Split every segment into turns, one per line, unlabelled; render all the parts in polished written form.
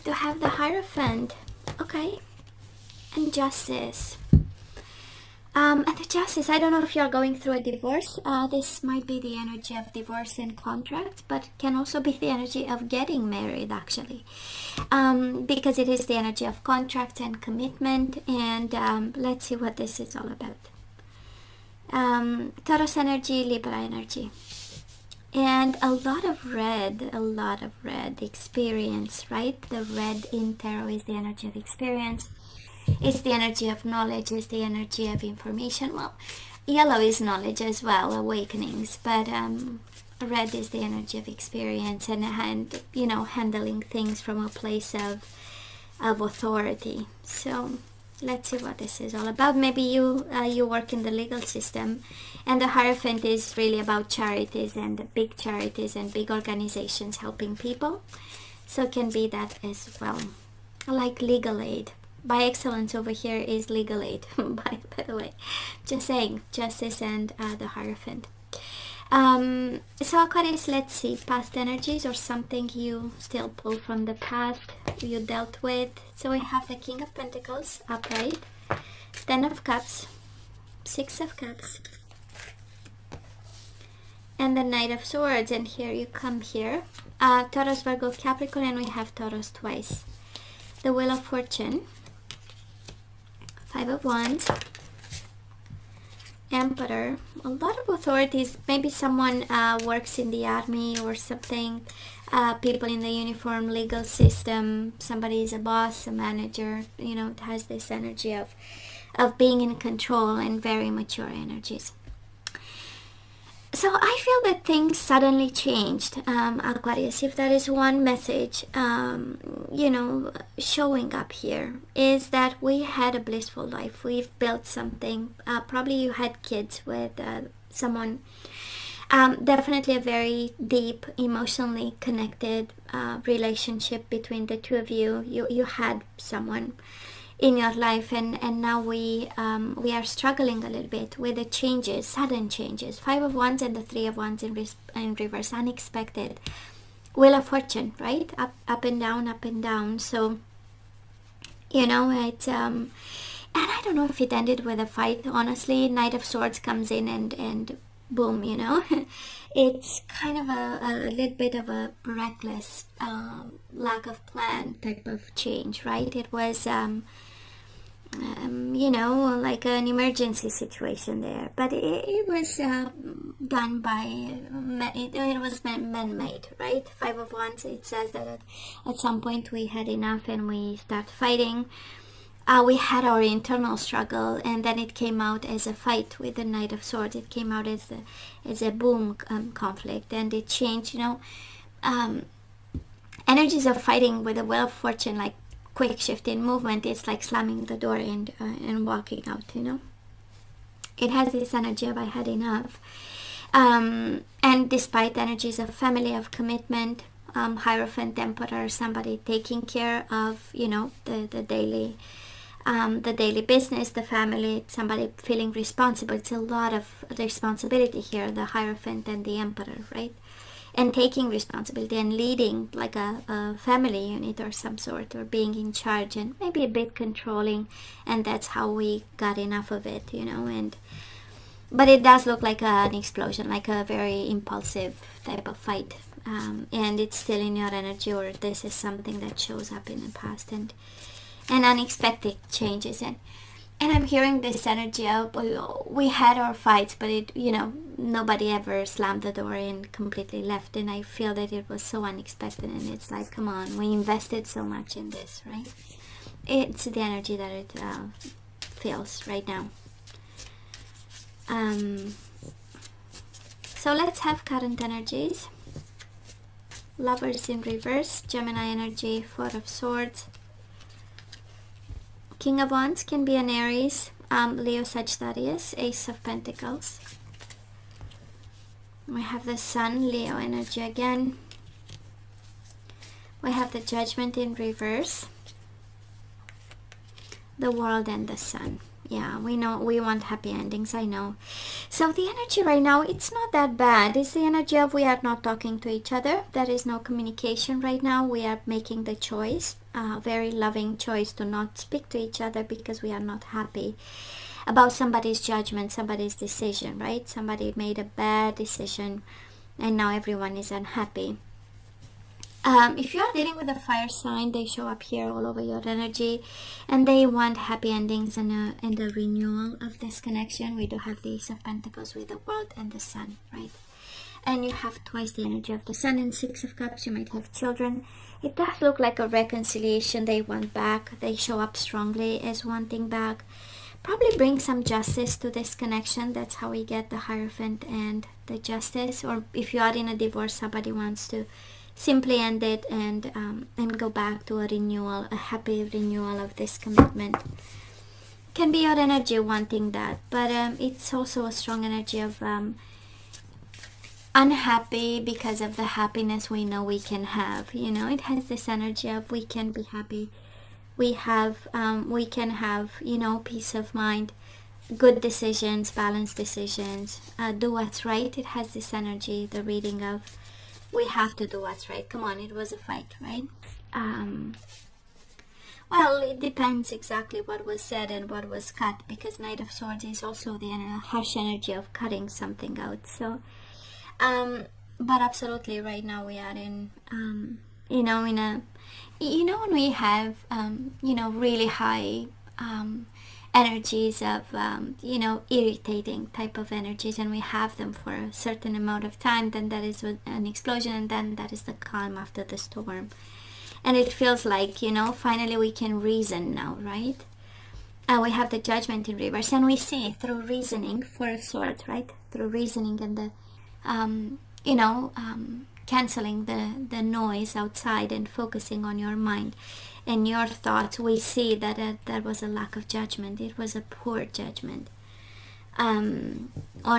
to have the Hierophant. Okay. And Justice. And the Justice, I don't know if you're going through a divorce. This might be the energy of divorce and contract, but can also be the energy of getting married, actually. Because it is the energy of contract and commitment. And let's see what this is all about. Taurus energy, Libra energy. And a lot of red experience, right? The red in tarot is the energy of experience. It's the energy of knowledge, it's the energy of information. Well, yellow is knowledge as well, awakenings, but red is the energy of experience and you know, handling things from a place of authority. So let's see what this is all about. Maybe you work in the legal system, and the Hierophant is really about charities and big charities and big organizations helping people. So it can be that as well, like legal aid. By excellence over here is legal aid, by the way. Just saying, Justice and the Hierophant. So Aquarius, let's see, past energies or something you still pull from the past you dealt with. So we have the King of Pentacles, upright, 10 of Cups, 6 of Cups, and the Knight of Swords. And here you come here. Taurus, Virgo, Capricorn, and we have Taurus twice. The Wheel of Fortune, 5 of Wands, Emperor, a lot of authorities. Maybe someone works in the army or something, people in the uniform, legal system, somebody is a boss, a manager, you know, it has this energy of being in control and very mature energies. So I feel that things suddenly changed, Aquarius. If that is one message, you know, showing up here, is that we had a blissful life. We've built something. Probably you had kids with someone. Definitely a very deep, emotionally connected relationship between the two of you. You had someone in your life, and now we are struggling a little bit with the changes, sudden changes. 5 of Wands and the 3 of Wands in reverse, unexpected. Wheel of Fortune, right? Up and down, up and down. So you know, it's and I don't know if it ended with a fight, honestly. Knight of Swords comes in and boom, you know. It's kind of a little bit of a reckless lack of plan type of change, right? It was you know, like an emergency situation there, but it was done by it was man-made, right? 5 of Wands, it says that at some point we had enough and we start fighting. We had our internal struggle, and then it came out as a fight with the Knight of Swords. It came out as a boom conflict, and it changed, you know, energies of fighting with the Wheel of Fortune, like quick shift in movement. It's like slamming the door and walking out, you know. It has this energy of I had enough. And despite energies of family, of commitment, Hierophant, Emperor, somebody taking care of, you know, the daily business, the family, somebody feeling responsible. It's a lot of responsibility here, the Hierophant and the Emperor, right? And taking responsibility and leading like a family unit or some sort, or being in charge and maybe a bit controlling. And that's how we got enough of it, you know. But it does look like an explosion, like a very impulsive type of fight. And it's still in your energy, or this is something that shows up in the past, and unexpected changes. And I'm hearing this energy of, we had our fights, but it, you know, nobody ever slammed the door and completely left. And I feel that it was so unexpected, and it's like, come on, we invested so much in this, right? It's the energy that it feels right now. So let's have current energies. Lovers in reverse, Gemini energy, 4 of Swords. King of Wands can be an Aries, Leo, Sagittarius, Ace of Pentacles. We have the Sun, Leo energy again. We have the Judgment in reverse, the World, and the Sun. Yeah, we know we want happy endings, I know. So the energy right now, it's not that bad. It's the energy of we are not talking to each other. There is no communication right now. We are making the choice, very loving choice, to not speak to each other because we are not happy about somebody's judgment, somebody's decision, right? Somebody made a bad decision and now everyone is unhappy. If you are dealing with a fire sign, they show up here all over your energy, and they want happy endings and the renewal of this connection. We do have the Ace of Pentacles with the World and the Sun, right? And you have twice the energy of the Sun and Six of Cups. You might have children. It does look like a reconciliation. They want back. They show up strongly as wanting back. Probably bring some justice to this connection. That's how we get the Hierophant and the Justice. Or if you are in a divorce, somebody wants to simply end it and go back to a renewal, a happy renewal of this commitment. Can be your energy wanting that, but it's also a strong energy of unhappy because of the happiness we know we can have. You know, it has this energy of we can be happy. We can have, you know, peace of mind, good decisions, balanced decisions, do what's right. It has this energy, the reading of we have to do what's right. Come on, it was a fight, right? Well, it depends exactly what was said and what was cut, because Knight of Swords is also the harsh energy of cutting something out. So, but absolutely, right now we are in, you know, when we have, you know, really high energies of, you know, irritating type of energies, and we have them for a certain amount of time, then that is an explosion, and then that is the calm after the storm. And it feels like, you know, finally we can reason now, right? We have the Judgment in reverse, and we see through reasoning, Four of Swords, right? Through reasoning and the, you know, canceling the noise outside and focusing on your mind and your thoughts, we see that that was a lack of judgment. It was a poor judgment on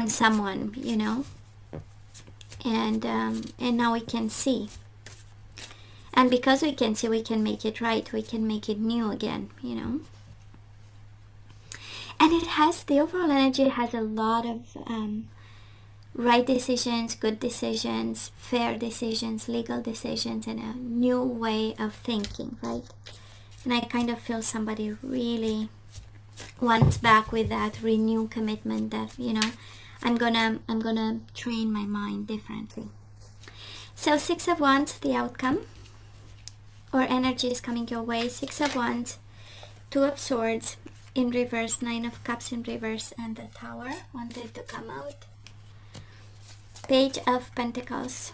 someone, you know, and now we can see, and because we can see, we can make it right. We can make it new again, you know. And it has, the overall energy has a lot of right decisions, good decisions, fair decisions, legal decisions, and a new way of thinking, right? And I kind of feel somebody really wants back with that renewed commitment that, you know, I'm gonna train my mind differently. So Six of Wands, the outcome or energy is coming your way. Six of Wands, Two of Swords in reverse, Nine of Cups in reverse, and the Tower wanted to come out. Page of Pentacles,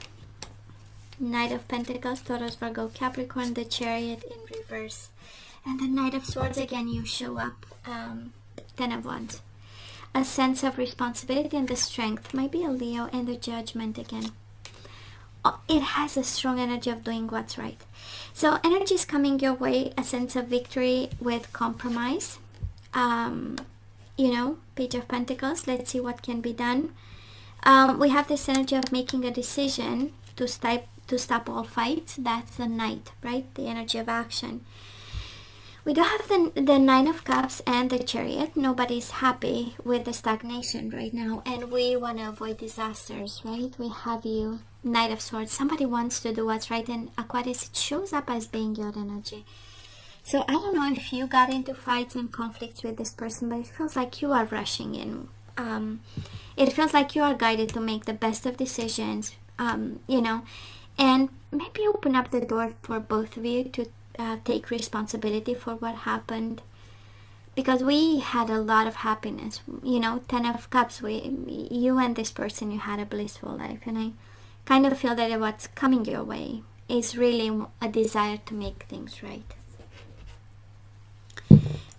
Knight of Pentacles, Taurus, Virgo, Capricorn, the Chariot in reverse, and the Knight of Swords again. You show up, Ten of Wands, a sense of responsibility and the strength, might be a Leo, and the Judgment again. It has a strong energy of doing what's right. So energy is coming your way, a sense of victory with compromise. You know, Page of Pentacles, let's see what can be done. We have this energy of making a decision to stop all fights. That's the Knight, right? The energy of action. We do have the Nine of Cups and the Chariot. Nobody's happy with the stagnation right now, and we want to avoid disasters, right? We have you, Knight of Swords. Somebody wants to do what's right, and Aquarius, it shows up as being your energy. So I don't know if you got into fights and conflicts with this person, but it feels like you are rushing in. It feels like you are guided to make the best of decisions, you know, and maybe open up the door for both of you to take responsibility for what happened, because we had a lot of happiness, you know. Ten of Cups, you and this person, you had a blissful life, and I kind of feel that what's coming your way is really a desire to make things right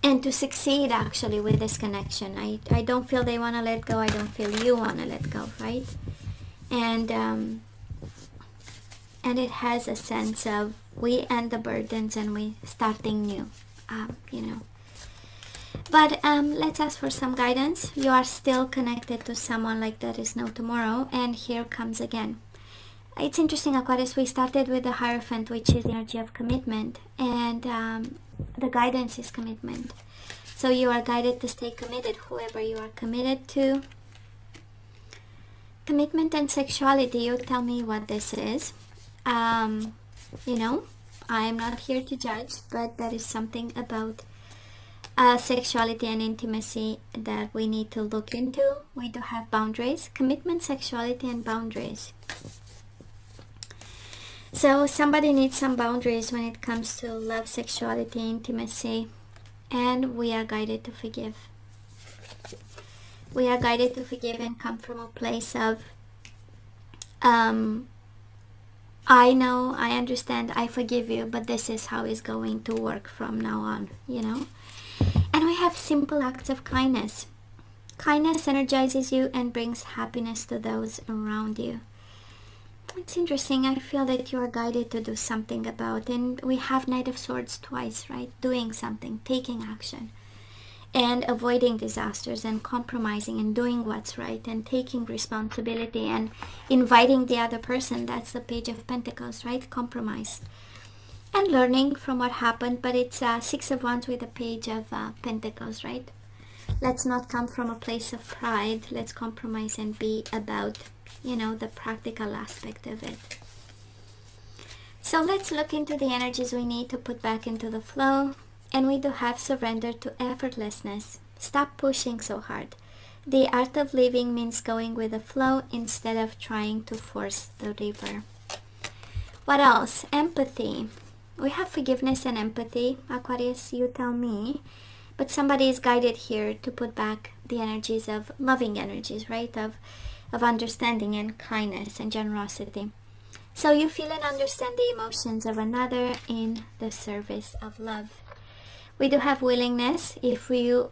and to succeed actually with this connection. I don't feel they want to let go. I don't feel you want to let go, right? And it has a sense of we end the burdens and we starting new, you know. But let's ask for some guidance. You are still connected to someone like there is no tomorrow, and here comes again. It's interesting, Aquarius, we started with the Hierophant, which is the energy of commitment, and the guidance is commitment. So you are guided to stay committed, whoever you are committed to. Commitment and sexuality, you tell me what this is. You know, I am not here to judge, but there is something about sexuality and intimacy that we need to look into. We do have boundaries, commitment, sexuality, and boundaries. So somebody needs some boundaries when it comes to love, sexuality, intimacy, and we are guided to forgive. We are guided to forgive and come from a place of I know, I understand, I forgive you, but this is how it's going to work from now on, you know. And we have simple acts of kindness. Kindness energizes you and brings happiness to those around you. It's interesting. I feel that you are guided to do something about, and we have Knight of Swords twice, right? Doing something, taking action, and avoiding disasters, and compromising, and doing what's right, and taking responsibility, and inviting the other person. That's the Page of Pentacles, right? Compromise. And learning from what happened, but it's Six of Wands with a Page of Pentacles, right? Let's not come from a place of pride. Let's compromise and be about, you know, the practical aspect of it. So let's look into the energies we need to put back into the flow. And we do have surrender to effortlessness. Stop pushing so hard. The art of living means going with the flow instead of trying to force the river. What else? Empathy. We have forgiveness and empathy. Aquarius, you tell me. But somebody is guided here to put back the energies of loving energies, right? Of understanding and kindness and generosity. So you feel and understand the emotions of another in the service of love. We do have willingness if you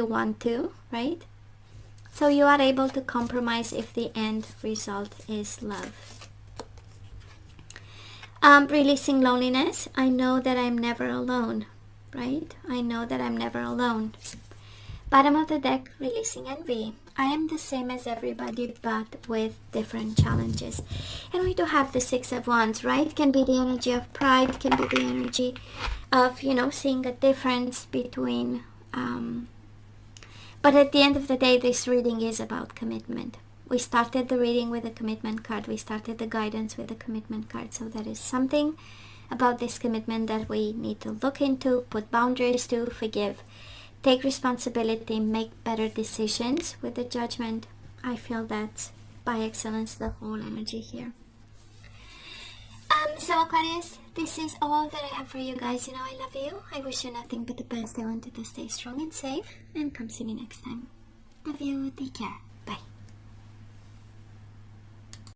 want to, right? So you are able to compromise if the end result is love. Releasing loneliness. I know that I'm never alone, right? I know that I'm never alone. Bottom of the deck, releasing envy. I am the same as everybody, but with different challenges. And we do have the Six of Wands, right? Can be the energy of pride, can be the energy of, you know, seeing a difference between... but at the end of the day, this reading is about commitment. We started the reading with a commitment card. We started the guidance with a commitment card. So there is something about this commitment that we need to look into, put boundaries to, forgive, take responsibility, make better decisions with the Judgment. I feel that's by excellence the whole energy here. So Aquarius, this is all that I have for you guys. You know, I love you. I wish you nothing but the best. I want you to stay strong and safe, and come see me next time. Love you. Take care.